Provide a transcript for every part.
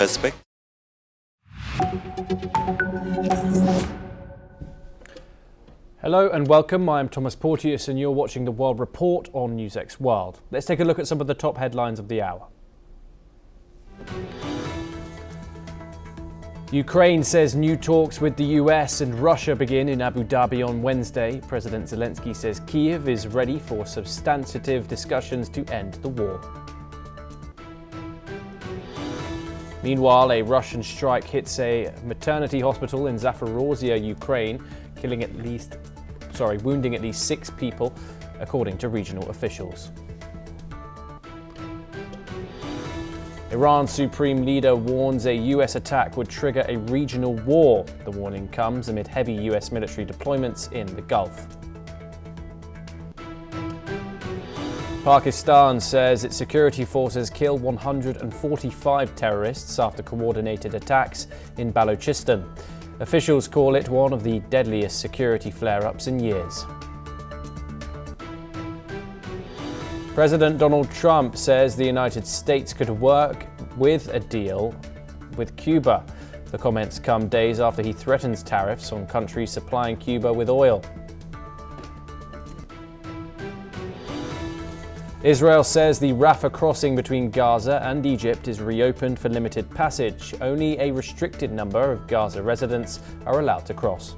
perspective. Hello and welcome. I'm Thomas Porteous and you're watching the World Report on NewsX World. Let's take a look at some of the top headlines of the hour. Ukraine says new talks with the US and Russia begin in Abu Dhabi on Wednesday. President Zelensky says Kyiv is ready for substantive discussions to end the war. Meanwhile, a Russian strike hits a maternity hospital in Zaporozhye, Ukraine, wounding at least 6 people, according to regional officials. Iran's supreme leader warns a US attack would trigger a regional war. The warning comes amid heavy US military deployments in the Gulf. Pakistan says its security forces killed 145 terrorists after coordinated attacks in Balochistan. Officials call it one of the deadliest security flare-ups in years. President Donald Trump says the United States could work with a deal with Cuba. The comments come days after he threatens tariffs on countries supplying Cuba with oil. Israel says the Rafah crossing between Gaza and Egypt is reopened for limited passage. Only a restricted number of Gaza residents are allowed to cross.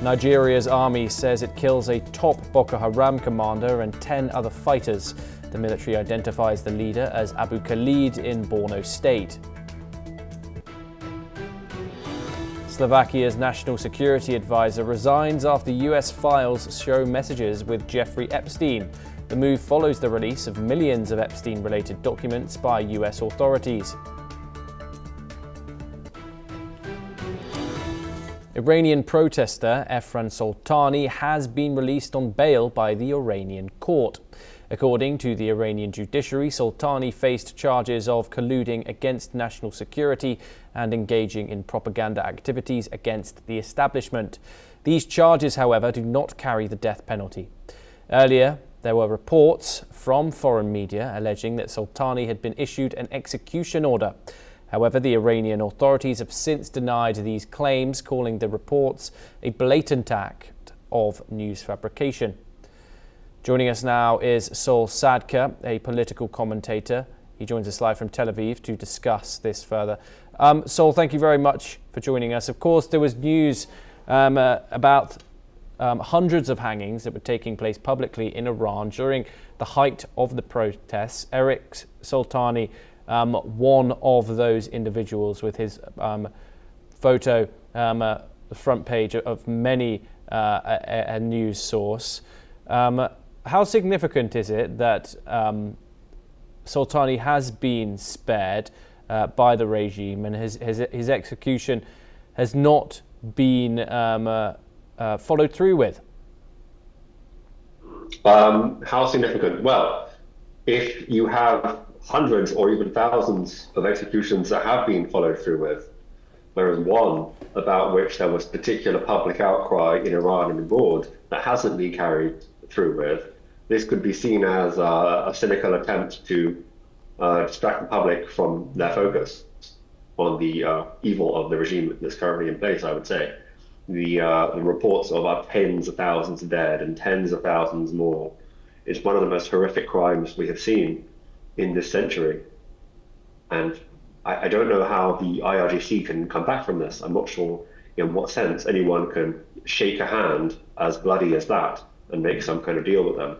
Nigeria's army says it kills a top Boko Haram commander and 10 other fighters. The military identifies the leader as Abu Khalid in Borno State. Slovakia's national security advisor resigns after US files show messages with Jeffrey Epstein. The move follows the release of millions of Epstein-related documents by US authorities. Iranian protester Erfan Soltani has been released on bail by the Iranian court. According to the Iranian judiciary, Soltani faced charges of colluding against national security and engaging in propaganda activities against the establishment. These charges, however, do not carry the death penalty. Earlier, there were reports from foreign media alleging that Soltani had been issued an execution order. However, the Iranian authorities have since denied these claims, calling the reports a blatant act of news fabrication. Joining us now is Sol Sadka, a political commentator. He joins us live from Tel Aviv to discuss this further. Sol, thank you very much for joining us. Of course, there was news about hundreds of hangings that were taking place publicly in Iran during the height of the protests. Eric Soltani, one of those individuals, with his photo, the front page of many a news source. How significant is it that Soltani has been spared by the regime and his execution has not been followed through with? How significant? Well, if you have hundreds or even thousands of executions that have been followed through with, there is one about which there was particular public outcry in Iran and abroad that hasn't been carried through with. This could be seen as a cynical attempt to distract the public from their focus on the evil of the regime that's currently in place, I would say. The reports of tens of thousands of dead and tens of thousands more is one of the most horrific crimes we have seen in this century. And I don't know how the IRGC can come back from this. I'm not sure in what sense anyone can shake a hand as bloody as that and make some kind of deal with them.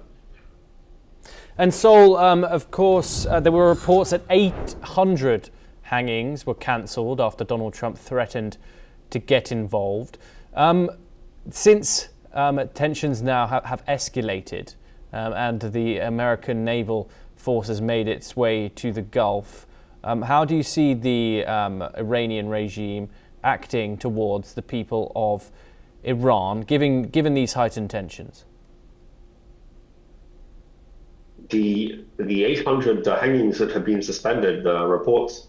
And Sol, of course, there were reports that 800 hangings were cancelled after Donald Trump threatened to get involved. Since tensions now have escalated and the American naval force has made its way to the Gulf, how do you see the Iranian regime acting towards the people of Iran, given these heightened tensions? The 800 hangings that have been suspended, reports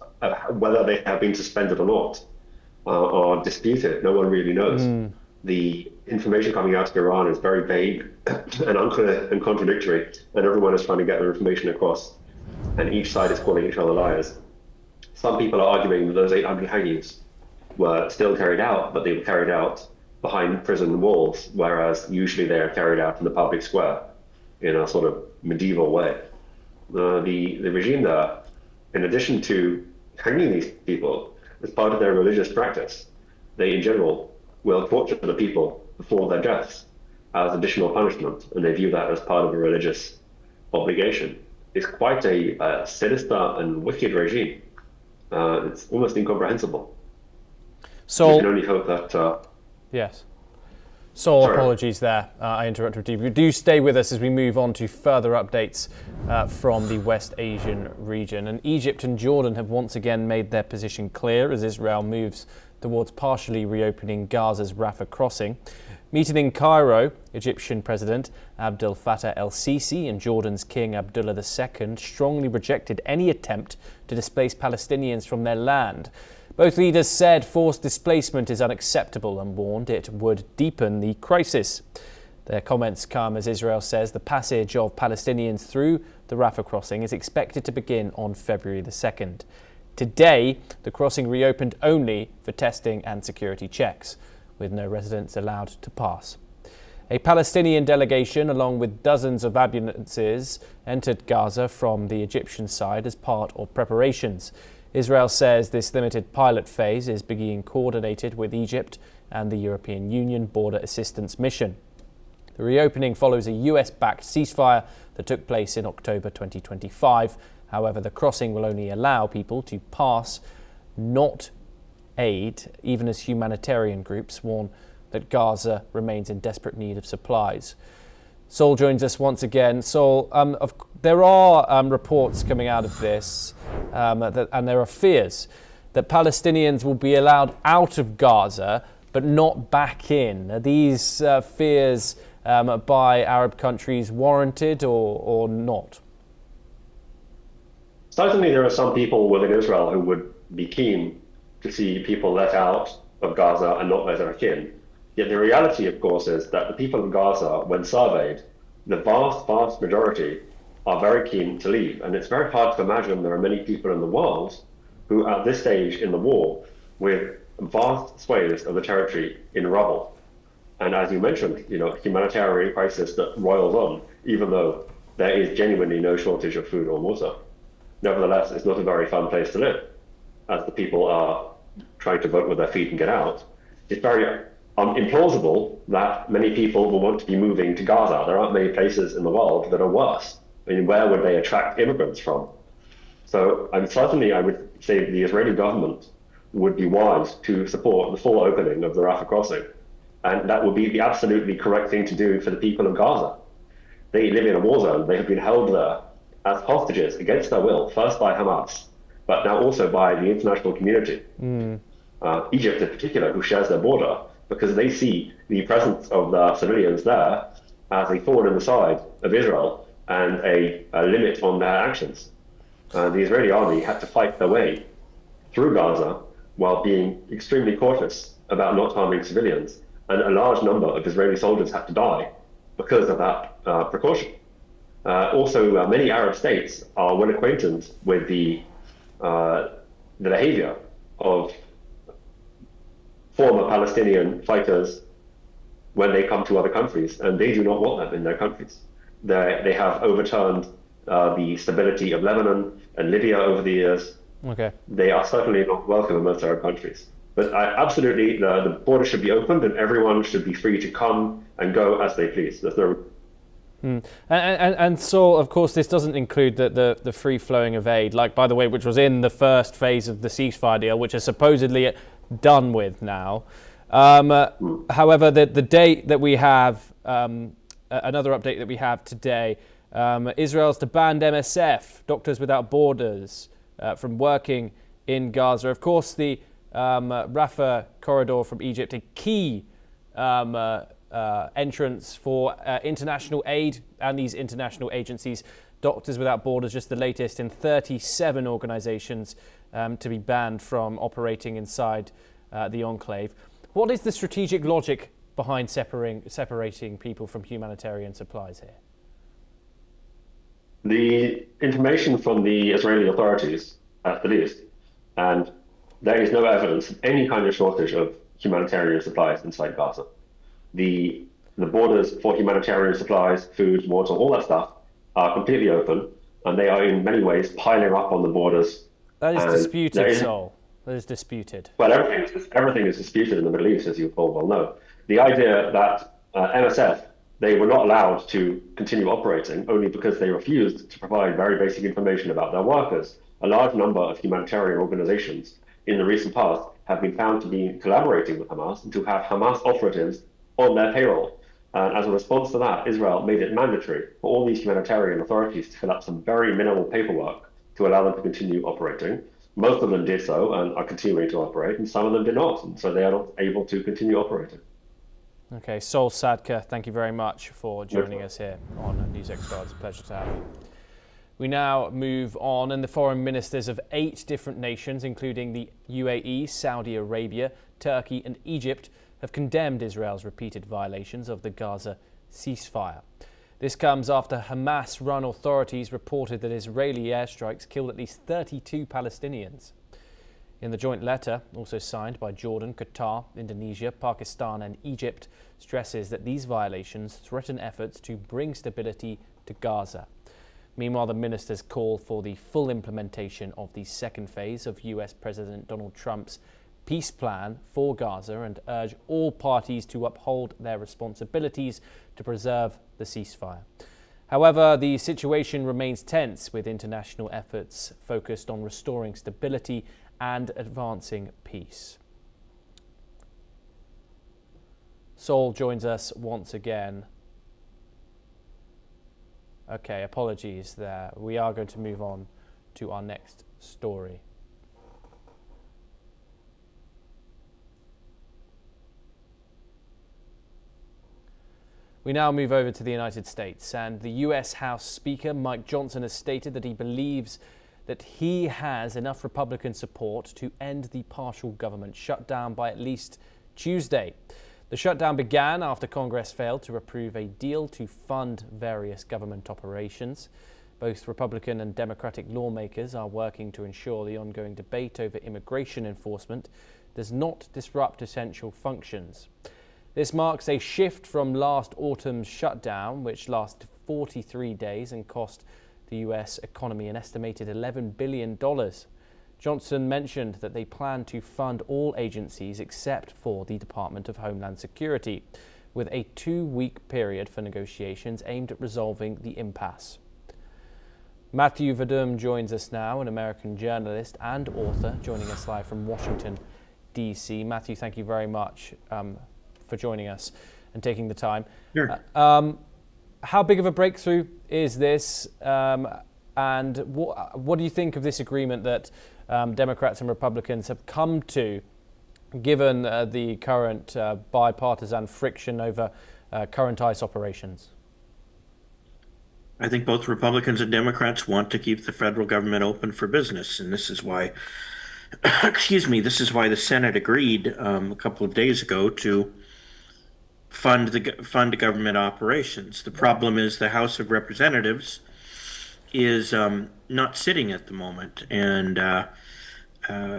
whether they have been suspended or not are disputed. No one really knows. The information coming out of Iran is very vague and unclear and contradictory, and everyone is trying to get their information across. and each side is calling each other liars. Some people are arguing that those 800 hangings were still carried out, but they were carried out behind prison walls, whereas usually they are carried out in the public square in a sort of medieval way. The regime there, in addition to hanging these people as part of their religious practice, they in general will torture the people before their deaths as additional punishment, and they view that as part of a religious obligation. It's quite a sinister and wicked regime. It's almost incomprehensible. So we can only hope that... yes. So apologies there, I interrupted you. Do stay with us as we move on to further updates from the West Asian region. And Egypt and Jordan have once again made their position clear as Israel moves towards partially reopening Gaza's Rafah crossing. Meeting in Cairo, Egyptian President Abdel Fattah el-Sisi and Jordan's King Abdullah II strongly rejected any attempt to displace Palestinians from their land. Both leaders said forced displacement is unacceptable and warned it would deepen the crisis. Their comments come as Israel says the passage of Palestinians through the Rafah crossing is expected to begin on February the 2nd. Today, the crossing reopened only for testing and security checks, with no residents allowed to pass. A Palestinian delegation, along with dozens of ambulances, entered Gaza from the Egyptian side as part of preparations. Israel says this limited pilot phase is being coordinated with Egypt and the European Union Border Assistance Mission. The reopening follows a US-backed ceasefire that took place in October 2025. However, the crossing will only allow people to pass, not aid, even as humanitarian groups warn that Gaza remains in desperate need of supplies. Sol joins us once again. Sol, there are reports coming out of this, and there are fears that Palestinians will be allowed out of Gaza, but not back in. Are these fears by Arab countries warranted or not? Certainly there are some people within Israel who would be keen to see people let out of Gaza and not let back in. Yet the reality, of course, is that the people of Gaza, when surveyed, the vast majority are very keen to leave. And it's very hard to imagine there are many people in the world who, at this stage in the war, with vast swathes of the territory in rubble. And as you mentioned, humanitarian crisis that roils on, even though there is genuinely no shortage of food or water. Nevertheless, it's not a very fun place to live, as the people are trying to vote with their feet and get out. It's very implausible that many people will want to be moving to Gaza. There aren't many places in the world that are worse. I mean, where would they attract immigrants from? So certainly I would say the Israeli government would be wise to support the full opening of the Rafah crossing. And that would be the absolutely correct thing to do for the people of Gaza. They live in a war zone. They have been held there as hostages against their will, first by Hamas, but now also by the international community. Egypt in particular, who shares their border, because they see the presence of the civilians there as a thorn in the side of Israel and a limit on their actions. The Israeli army had to fight their way through Gaza while being extremely cautious about not harming civilians, and a large number of Israeli soldiers had to die because of that precaution. Also, many Arab states are well acquainted with the behavior of former Palestinian fighters when they come to other countries, and they do not want them in their countries. They have overturned the stability of Lebanon and Libya over the years. Okay. They are certainly not welcome in most Arab countries. But absolutely, the border should be opened and everyone should be free to come and go as they please. There's no... And so, of course, this doesn't include the free flowing of aid, like, by the way, which was in the first phase of the ceasefire deal, which is supposedly done with now. However, the date that we have, another update that we have today, Israel's to ban MSF, Doctors Without Borders, from working in Gaza. Of course, the Rafah corridor from Egypt, a key entrance for international aid and these international agencies. Doctors Without Borders, just the latest in 37 organizations to be banned from operating inside the enclave. What is the strategic logic behind separating people from humanitarian supplies here? The information from the Israeli authorities, at the least, and there is no evidence of any kind of shortage of humanitarian supplies inside Gaza. The borders for humanitarian supplies, food, water, all that stuff are completely open, and they are in many ways piling up on the borders. That is And disputed, Sol. That is disputed. well, everything is disputed in the Middle East, as you all well know. The idea that MSF, they were not allowed to continue operating only because they refused to provide very basic information about their workers. A large number of humanitarian organizations in the recent past have been found to be collaborating with Hamas and to have Hamas operatives on their payroll. And as a response to that, Israel made it mandatory for all these humanitarian authorities to fill up some very minimal paperwork to allow them to continue operating. Most of them did so and are continuing to operate, and some of them did not, and so they are not able to continue operating. Okay, Sol Sadka, thank you very much for joining us here on NewsX. It's a pleasure to have you. We now move on, and the foreign ministers of 8 different nations, including the UAE, Saudi Arabia, Turkey and Egypt, have condemned Israel's repeated violations of the Gaza ceasefire. This comes after Hamas-run authorities reported that Israeli airstrikes killed at least 32 Palestinians. In the joint letter, also signed by Jordan, Qatar, Indonesia, Pakistan and Egypt, stresses that these violations threaten efforts to bring stability to Gaza. Meanwhile, the ministers call for the full implementation of the second phase of US President Donald Trump's peace plan for Gaza and urge all parties to uphold their responsibilities to preserve the ceasefire. However, the situation remains tense, with international efforts focused on restoring stability and advancing peace. Sol joins us once again. Okay, apologies there. We are going to move on to our next story. We now move over to the United States, and the US House Speaker Mike Johnson has stated that he believes that he has enough Republican support to end the partial government shutdown by at least Tuesday. The shutdown began after Congress failed to approve a deal to fund various government operations. Both Republican and Democratic lawmakers are working to ensure the ongoing debate over immigration enforcement does not disrupt essential functions. This marks a shift from last autumn's shutdown, which lasted 43 days and cost the US economy an estimated $11 billion. Johnson mentioned that they plan to fund all agencies except for the Department of Homeland Security, with a 2-week period for negotiations aimed at resolving the impasse. Matthew Verdum joins us now, an American journalist and author, joining us live from Washington, D.C. Matthew, thank you very much for joining us and taking the time. Sure. How big of a breakthrough is this, and what do you think of this agreement that Democrats and Republicans have come to, given the current bipartisan friction over current ICE operations? I think both Republicans and Democrats want to keep the federal government open for business, and this is why, this is why the Senate agreed a couple of days ago to fund government operations. The problem is the House of Representatives is not sitting at the moment, and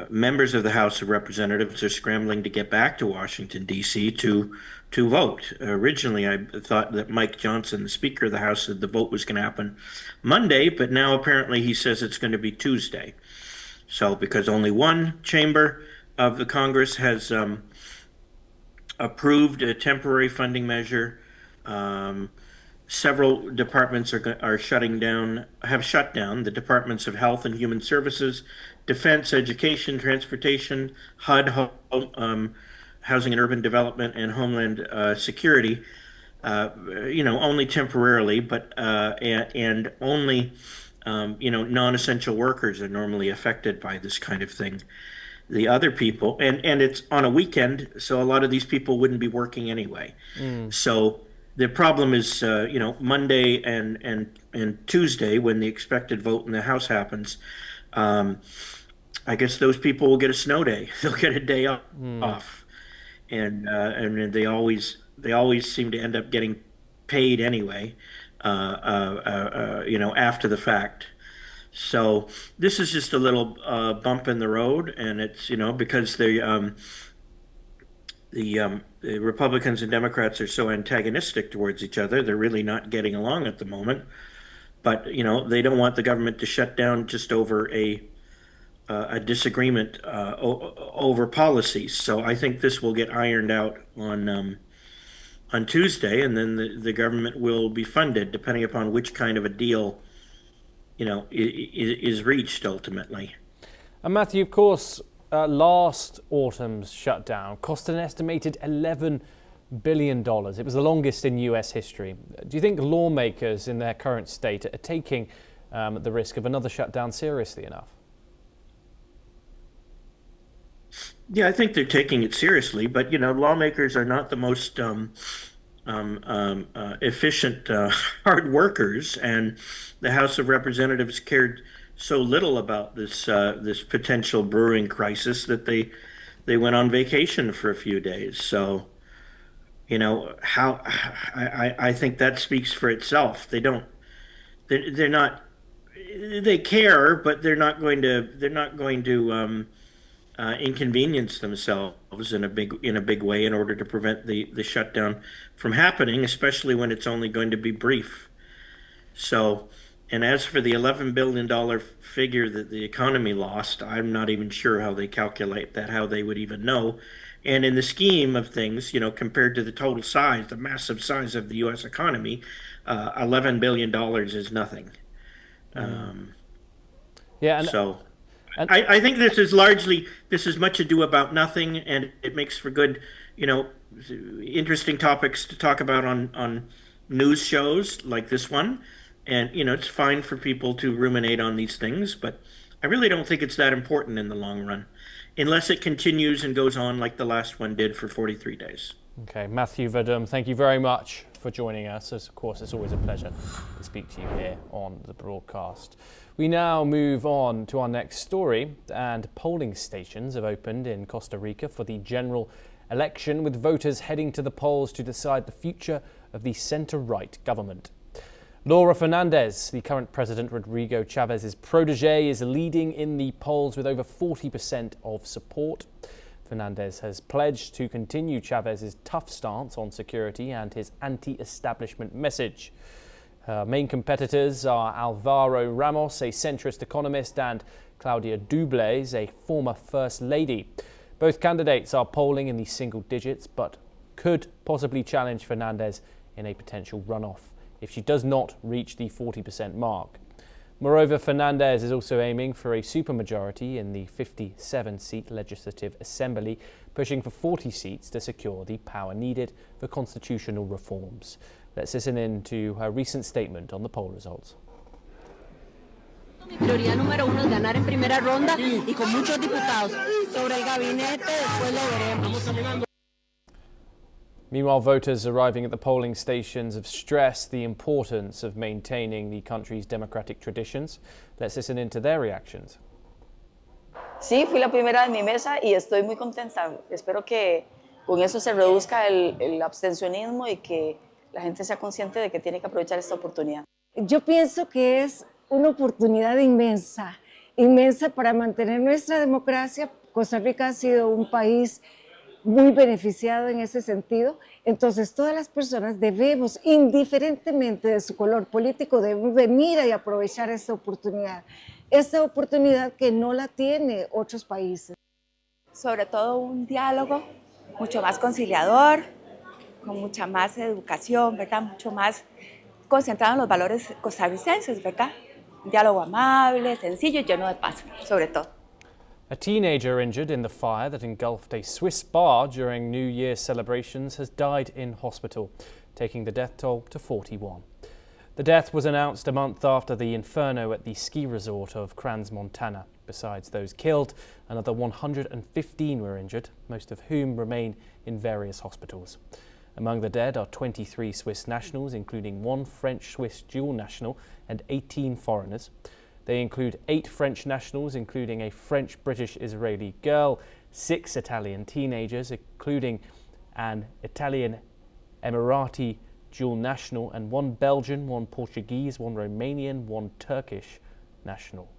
members of the House of Representatives are scrambling to get back to Washington, D.C. to vote. Originally, I thought that Mike Johnson, the Speaker of the House, said the vote was going to happen Monday, but now apparently he says it's going to be Tuesday. So because only one chamber of the Congress has approved a temporary funding measure, several departments are shutting down, have shut down. The Departments of Health and Human Services, Defense, Education, Transportation, HUD, Housing and Urban Development, and Homeland Security. Only temporarily, but and only non-essential workers are normally affected by this kind of thing. The other people, and it's on a weekend, so a lot of these people wouldn't be working anyway. So the problem is, Monday and Tuesday, when the expected vote in the House happens, I guess those people will get a snow day. They'll get a day off, and they always seem to end up getting paid anyway. after the fact. So this is just a little bump in the road, and it's because the Republicans and Democrats are so antagonistic towards each other, they're really not getting along at the moment. But they don't want the government to shut down just over a disagreement over policies. So I think this will get ironed out on Tuesday, and then the government will be funded depending upon which kind of a deal is reached ultimately. And Matthew, of course, last autumn's shutdown cost an estimated $11 billion. It was the longest in US history. Do you think lawmakers in their current state are taking the risk of another shutdown seriously enough? Yeah, I think they're taking it seriously, but lawmakers are not the most efficient hard workers, and the House of Representatives cared so little about this potential brewing crisis that they went on vacation for a few days. So, how I think that speaks for itself. They're not they care, but they're not going to inconvenience themselves in a big way in order to prevent the shutdown from happening, especially when it's only going to be brief. So, and as for the $11 billion figure that the economy lost, I'm not even sure how they calculate that, how they would even know. And in the scheme of things, compared to the total size, the massive size of the U.S. economy, $11 billion is nothing. Yeah, so I think this is much ado about nothing, and it makes for good, interesting topics to talk about on news shows like this one. And, it's fine for people to ruminate on these things, but I really don't think it's that important in the long run, unless it continues and goes on like the last one did for 43 days. Okay, Matthew Verdum, thank you very much for joining us. Of course, it's always a pleasure to speak to you here on the broadcast. We now move on to our next story, and polling stations have opened in Costa Rica for the general election, with voters heading to the polls to decide the future of the centre-right government. Laura Fernandez, the current President Rodrigo Chavez's protege, is leading in the polls with over 40% of support. Fernandez has pledged to continue Chavez's tough stance on security and his anti-establishment message. Her main competitors are Alvaro Ramos, a centrist economist, and Claudia Dubles, a former First Lady. Both candidates are polling in the single digits, but could possibly challenge Fernandez in a potential runoff if she does not reach the 40% mark. Moreover, Fernandez is also aiming for a supermajority in the 57-seat Legislative Assembly, pushing for 40 seats to secure the power needed for constitutional reforms. Let's listen in to her recent statement on the poll results. Mi prioridad número uno es ganar en primera ronda y con muchos diputados. Sobre el gabinete, después lo veremos. Meanwhile, voters arriving at the polling stations have stressed the importance of maintaining the country's democratic traditions. Let's listen in to their reactions. Sí, fui la primera de mi mesa y estoy muy contenta. Espero que con eso se reduzca el abstencionismo y que la gente sea consciente de que tiene que aprovechar esta oportunidad. Yo pienso que es una oportunidad inmensa, inmensa para mantener nuestra democracia. Costa Rica ha sido un país muy beneficiado en ese sentido. Entonces, todas las personas debemos, indiferentemente de su color político, debemos venir y aprovechar esta oportunidad que no la tiene otros países. Sobre todo un diálogo mucho más conciliador, con mucha más educación, ¿verdad? Mucho más concentrado en los valores costarricenses, ¿verdad? Un diálogo amable, sencillo y lleno de paz, sobre todo. A teenager injured in the fire that engulfed a Swiss bar during New Year's celebrations has died in hospital, taking the death toll to 41. The death was announced a month after the inferno at the ski resort of Crans, Montana. Besides those killed, another 115 were injured, most of whom remain in various hospitals. Among the dead are 23 Swiss nationals, including one French-Swiss dual national and 18 foreigners. They include 8 French nationals, including a French-British-Israeli girl, 6 Italian teenagers, including an Italian Emirati dual national, and 1 Belgian, 1 Portuguese, 1 Romanian, 1 Turkish national.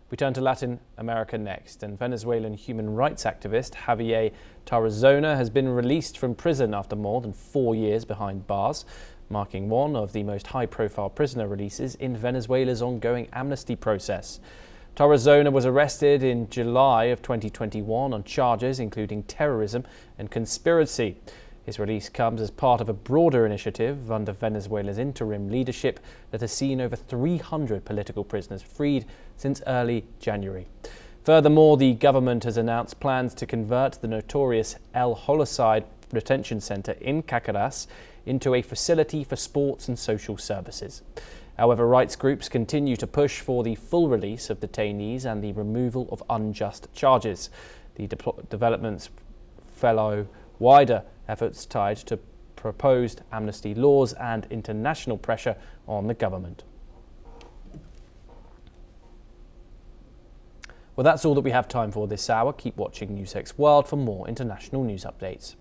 We turn to Latin America next, and Venezuelan human rights activist Javier Tarazona has been released from prison after more than 4 years behind bars, marking one of the most high-profile prisoner releases in Venezuela's ongoing amnesty process. Tarazona was arrested in July of 2021 on charges including terrorism and conspiracy. His release comes as part of a broader initiative under Venezuela's interim leadership that has seen over 300 political prisoners freed since early January. Furthermore, the government has announced plans to convert the notorious El Holocide detention center in Caracas into a facility for sports and social services. However, rights groups continue to push for the full release of detainees and the removal of unjust charges. The developments follow wider efforts tied to proposed amnesty laws and international pressure on the government. Well, that's all that we have time for this hour. Keep watching NewsX World for more international news updates.